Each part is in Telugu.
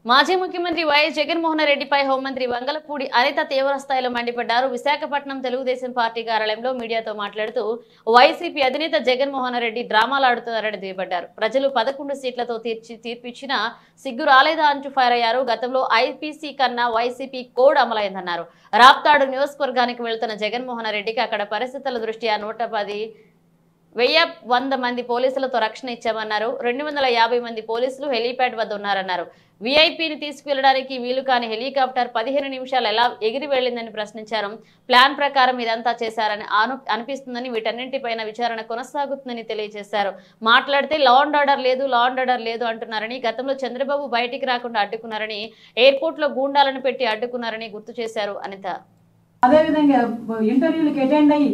మాజీ ముఖ్యమంత్రి వైఎస్ జగన్మోహన్ రెడ్డిపై హోంమంత్రి వంగలపూడి అనిత తీవ్రస్థాయిలో మండిపడ్డారు. విశాఖపట్నం తెలుగుదేశం పార్టీ కార్యాలయంలో మీడియాతో మాట్లాడుతూ వైసీపీ అధినేత జగన్మోహన్ రెడ్డి డ్రామాలు ఆడుతున్నారని దుయ్యబడ్డారు. ప్రజలు 11 సీట్లతో తీర్పిచ్చినా సిగ్గు రాలేదా అంటూ ఫైర్ అయ్యారు. గతంలో ఐపీసీ కన్నా వైసీపీ కోడ్ అమలైందన్నారు. రాప్తాడు నియోజకవర్గానికి వెళ్తున్న జగన్మోహన్ రెడ్డికి అక్కడ పరిస్థితుల దృష్ట్యా 100 మంది పోలీసులతో రక్షణ ఇచ్చామన్నారు. 250 మంది పోలీసులు హెలీప్యాడ్ వద్ద ఉన్నారన్నారు. వీఐపీని తీసుకువెళ్లడానికి వీలు కాని హెలికాప్టర్ 15 నిమిషాలు ఎలా ఎగిరి వెళ్లిందని ప్రశ్నించారు. ప్లాన్ ప్రకారం ఇదంతా చేశారని అనిపిస్తుందని, వీటన్నింటిపైన విచారణ కొనసాగుతుందని తెలియజేశారు. మాట్లాడితే లా అండ్ ఆర్డర్ లేదు అంటున్నారని, గతంలో చంద్రబాబు బయటికి రాకుండా అడ్డుకున్నారని, ఎయిర్పోర్ట్ లో గూండాలను పెట్టి అడ్డుకున్నారని గుర్తు చేశారు అనిత. అదేవిధంగా ఇంటర్వ్యూలకు అటెండ్ అయ్యి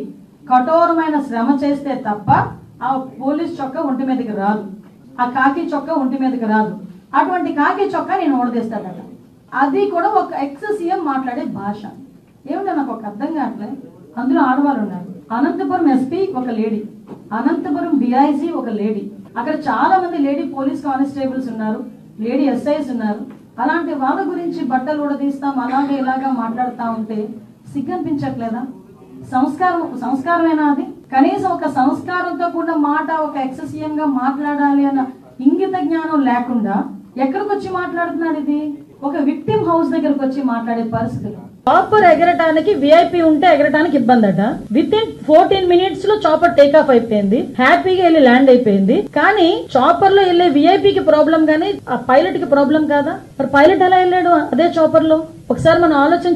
కఠోరమైన శ్రమ చేస్తే తప్ప ఆ పోలీస్ చొక్కా ఒంటి మీదకి రాదు, ఆ కాకి చొక్కా ఒంటి మీదకి రాదు. అటువంటి కాకి చొక్కా నేను ఓడదీస్తాడట. అది కూడా ఒక ఎక్స్ సీఎం మాట్లాడే భాష ఏమిటో నాకు ఒక అర్థం కావట్లే. అందులో ఆడవాళ్ళు ఉన్నారు. అనంతపురం ఎస్పీ ఒక లేడీ, అనంతపురం డిఐజీ ఒక లేడీ, అక్కడ చాలా మంది లేడీ పోలీస్ కానిస్టేబుల్స్ ఉన్నారు, లేడీ ఎస్ఐస్ ఉన్నారు. అలాంటి వాళ్ళ గురించి బట్టలు ఊడదీస్తాం అలాగే ఇలాగా మాట్లాడుతూ ఉంటే సిగ్గనిపించట్లేదా? సంస్కారమేనా అది? కనీసం ఒక సంస్కారంతో కూడిన మాట ఒక ఎక్స్ సీఎం గా మాట్లాడాలి అన్న ఇంగిత జ్ఞానం లేకుండా ఎక్కడికి వచ్చి మాట్లాడుతున్నాడు? ఇది ఒక విక్టిమ్ హౌస్ దగ్గరకు వచ్చి మాట్లాడే పరిస్థితులు. చాపర్ ఎగరటానికి విఐపీ ఉంటే ఎగరటానికి ఇబ్బంది అట. విత్ ఇన్ 14 minutes లో చాపర్ టేక్ ఆఫ్ అయిపోయింది, హ్యాపీగా వెళ్ళి ల్యాండ్ అయిపోయింది. కానీ చాపర్ లో వెళ్ళే విఐపీకి ప్రాబ్లం గానీ ఆ పైలట్ కి ప్రాబ్లం కాదా? మరి పైలట్ ఎలా వెళ్ళాడు అదే చాపర్ లో? ఒకసారి మనం ఆలోచన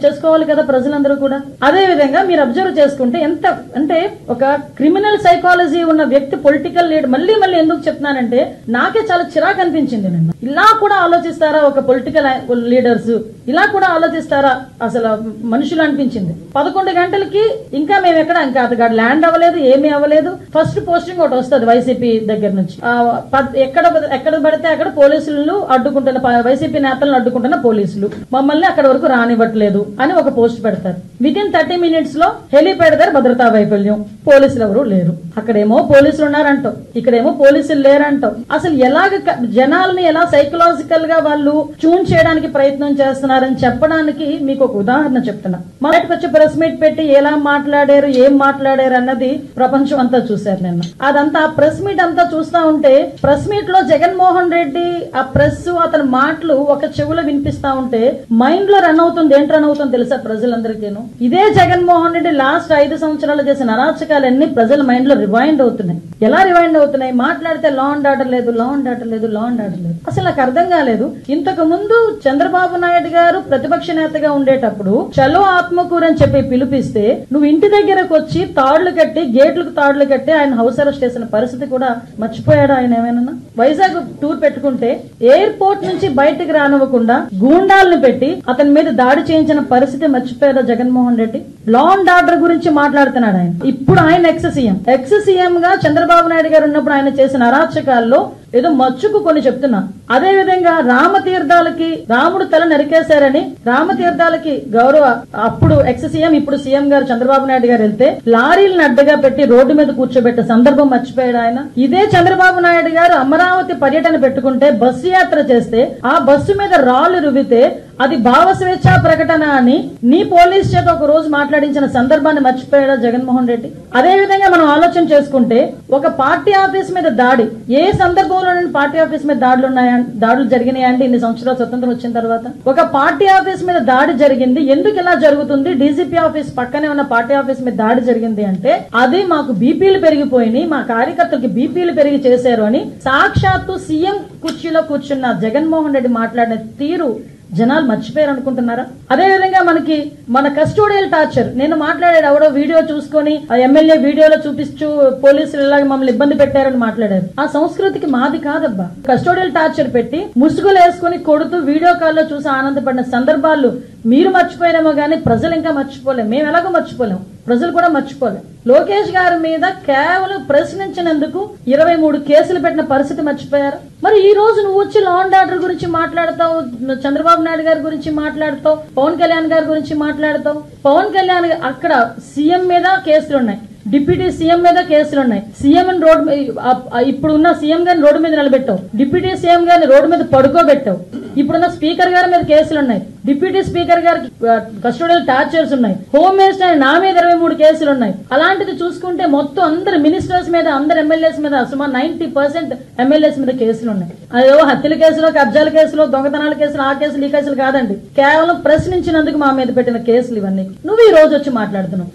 చేసుకోవాలి కదా ప్రజలందరూ కూడా. అదే విధంగా మీరు అబ్జర్వ్ చేసుకుంటే ఎంత అంటే ఒక క్రిమినల్ సైకాలజీ ఉన్న వ్యక్తి పొలిటికల్ లీడర్, మళ్ళీ ఎందుకు చెప్తున్నానంటే నాకే చాలా చిరాకు అనిపించింది. నిన్న ఇలా కూడా ఆలోచిస్తారా ఒక పొలిటికల్ లీడర్స్? ఇలా కూడా ఆలోచిస్తారా అసలు మనుషులు అనిపించింది. 11 గంటలకి ఇంకా మేము ఇంకా అతగాడు ల్యాండ్ అవ్వలేదు, ఏమీ అవ్వలేదు. ఫస్ట్ పోస్టింగ్ ఒకటి వస్తుంది వైసీపీ దగ్గర నుంచి. ఎక్కడ పడితే అక్కడ పోలీసులను అడ్డుకుంటున్న, వైసీపీ నేతలను అడ్డుకుంటున్న పోలీసులు మమ్మల్ని అక్కడ వరకు రానివ్వట్లేదు అని ఒక పోస్ట్ పెడతారు. విత్ ఇన్ 30 minutes లో హెలీప్యాడ్ దగ్గర భద్రతా వైఫల్యం, పోలీసులు ఎవరు లేరు. అక్కడేమో పోలీసులు ఉన్నారంటాం, ఇక్కడేమో పోలీసులు లేరంటాం. అసలు ఎలాగ జనాల్ని ఎలా సైకలాజికల్ గా వాళ్ళు ట్యూన్ చేయడానికి ప్రయత్నం చేస్తున్నారని చెప్పడానికి మీకు ఒక ఉదాహరణ చెప్తున్నా. మొదటికి వచ్చి ప్రెస్ మీట్ పెట్టి ఎలా మాట్లాడారు, ఏం మాట్లాడారు అన్నది ప్రపంచం అంతా చూశారు నిన్న. అదంతా ప్రెస్ మీట్ అంతా చూస్తా ఉంటే ప్రెస్ మీట్ లో జగన్మోహన్ రెడ్డి ఆ ప్రెస్ అతని మాటలు ఒక చెవులో వినిపిస్తా ఉంటే మైండ్ లో రన్ అవుతుంది. ఏంటి రన్ అవుతుంది తెలుసా ప్రజలందరికీను? ఇదే జగన్మోహన్ రెడ్డి లాస్ట్ 5 సంవత్సరాలు చేసిన అరాచకాలన్నీ ప్రజల మైండ్ లో రివైండ్ అవుతున్నాయి. ఎలా రివైండ్ అవుతున్నాయి? మాట్లాడితే లా అండ్ ఆర్డర్ లేదు. అసలు నాకు అర్థం కాలేదు. ఇంతకు ముందు చంద్రబాబు నాయుడు గారు ప్రతిపక్ష నేతగా ఉండేటప్పుడు చలో ఆత్మకూరు అని చెప్పి పిలిపిస్తే నువ్వు ఇంటి దగ్గరకు వచ్చి తాళ్లు కట్టి, గేట్లకు తాళ్లు కట్టి ఆయన హౌస్ అరెస్ట్ చేసిన పరిస్థితి కూడా మర్చిపోయాడు ఆయన ఏమైనా? వైజాగ్ టూర్ పెట్టుకుంటే ఎయిర్పోర్ట్ నుంచి బయటకు రానివ్వకుండా గూండాలను పెట్టి అతని మీద దాడి చేయించిన పరిస్థితి మర్చిపోయారా Jaganmohan Reddy? Law and order గురించి మాట్లాడుతున్నాడు ఆయన. ఇప్పుడు ఆయన ఎక్స్ సీఎం గా చంద్రబాబు నాయుడు గారు ఉన్నప్పుడు ఆయన చేసిన అరాచకాల్లో ఏదో మచ్చుకు కొన్ని చెప్తున్నా. అదే విధంగా రామతీర్థాలకి రాముడు తల నరికేశారని రామతీర్థాలకి గౌరవ అప్పుడు ఎక్స్ సీఎం ఇప్పుడు సీఎం గారు చంద్రబాబు నాయుడు గారు వెళ్తే లారీలను అడ్డగా పెట్టి రోడ్డు మీద కూర్చోబెట్టే సందర్భం మర్చిపోయాడు ఆయన. ఇదే చంద్రబాబు నాయుడు గారు అమరావతి పర్యటన పెట్టుకుంటే బస్సు యాత్ర చేస్తే ఆ బస్సు మీద రాళ్లు రువితే అది భావ స్వేచ్ఛా ప్రకటన అని నీ పోలీస్ చేత ఒక రోజు మాట్లాడించిన సందర్భాన్ని మర్చిపోయాడా జగన్మోహన్ రెడ్డి? అదే విధంగా మనం ఆలోచన చేసుకుంటే ఒక పార్టీ ఆఫీస్ మీద దాడి ఏ సందర్భంలో పార్టీ ఆఫీస్ మీద దాడులు జరిగినాయంటే ఇన్ని సంవత్సరాలు స్వతంత్రం వచ్చిన తర్వాత ఒక పార్టీ ఆఫీస్ మీద దాడి జరిగింది. ఎందుకు ఇలా జరుగుతుంది? డీజీపీ ఆఫీస్ పక్కనే ఉన్న పార్టీ ఆఫీస్ మీద దాడి జరిగింది అంటే అది మాకు బీపీలు పెరిగిపోయినాయి, మా కార్యకర్తలకి బీపీలు పెరిగి చేశారు అని సాక్షాత్తు సీఎం కుర్చీలో కూర్చున్న జగన్మోహన్ రెడ్డి మాట్లాడిన తీరు జనాలు మర్చిపోయారు అనుకుంటున్నారా? అదే విధంగా మన కస్టోడియల్ టార్చర్ నేను మాట్లాడాడు. ఎవడో వీడియో చూసుకొని ఆ ఎమ్మెల్యే వీడియోలో చూపిస్తూ పోలీసులు ఇలాగ మమ్మల్ని ఇబ్బంది పెట్టారని మాట్లాడారు. ఆ సంస్కృతికి మాది కాదబ్బా. కస్టోడియల్ టార్చర్ పెట్టి ముసుగులు వేసుకుని కొడుతూ వీడియో కాల్లో చూసి ఆనందపడిన సందర్భాలు మీరు మర్చిపోయినామో గానీ ప్రజలు ఇంకా మర్చిపోలేం. మేము ఎలాగో మర్చిపోలేం, ప్రజలు కూడా మర్చిపోలేం. లోకేష్ గారి మీద కేవలం ప్రశ్నించినందుకు 23 కేసులు పెట్టిన పరిస్థితి మర్చిపోయారు. మరి ఈ రోజు నువ్వు వచ్చి లా అండ్ ఆర్డర్ గురించి మాట్లాడతావు, చంద్రబాబు నాయుడు గారి గురించి మాట్లాడతావు, పవన్ కళ్యాణ్ గారి గురించి మాట్లాడతావు. పవన్ కళ్యాణ్ అక్కడ సీఎం మీద కేసులు ఉన్నాయి, డిప్యూటీ సీఎం మీద కేసులు ఉన్నాయి. సీఎం ఇప్పుడున్న సీఎం గారిని రోడ్డు మీద నిలబెట్టావు, డిప్యూటీ సీఎం గారిని రోడ్డు మీద పడుకోబెట్టావు. ఇప్పుడున్న స్పీకర్ గారి మీద కేసులు ఉన్నాయి, డిప్యూటీ స్పీకర్ గారికి కస్టోడియల్ టార్చర్స్ ఉన్నాయి, హోమ్ మినిస్టర్ నా మీద 23 కేసులు ఉన్నాయి. అలాంటిది చూసుకుంటే మొత్తం అందరు మినిస్టర్స్ మీద, అందరు ఎమ్మెల్యేస్ మీద, సుమారు 90% ఎమ్మెల్యేస్ మీద కేసులు ఉన్నాయి. అదో హత్యల కేసులో, కబ్జాల కేసులో, దొంగతనాల కేసులు, ఆ కేసులు, ఈ కేసులు కాదండి. కేవలం ప్రశ్నించినందుకు మా మీద పెట్టిన కేసులు ఇవన్నీ. నువ్వు ఈ రోజు వచ్చి మాట్లాడుతున్నావు.